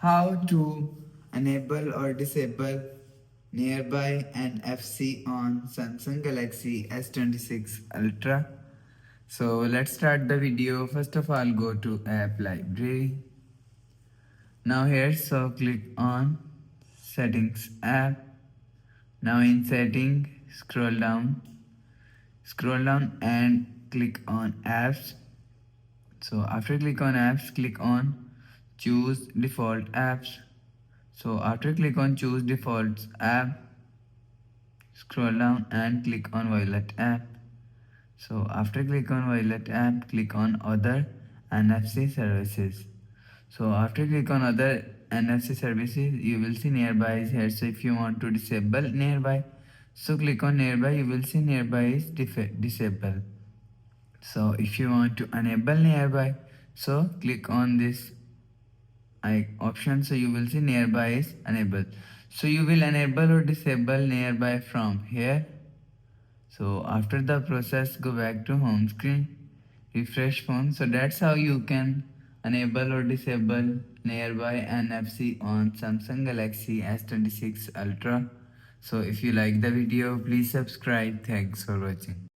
How to enable or disable Nearby NFC on Samsung Galaxy S26 Ultra. So let's start the video. First of all, go to App Library. Now here, so click on Settings App. Now in Setting, scroll down and click on Apps. So after click on Apps, click on Choose Default Apps. So after click on Choose Default App, scroll down and click on Violet app. So after click on Violet app, click on Other NFC services. So after click on Other NFC services, you will see Nearby is here. So if you want to disable Nearby, so click on Nearby, you will see Nearby is disabled. So if you want to enable Nearby, so click on this option, so you will see Nearby is enabled. So you will enable or disable Nearby from here. So after the process, go back to home screen, refresh phone. So that's how you can enable or disable Nearby NFC on Samsung Galaxy S26 Ultra. So if you like the video, please subscribe. Thanks for watching.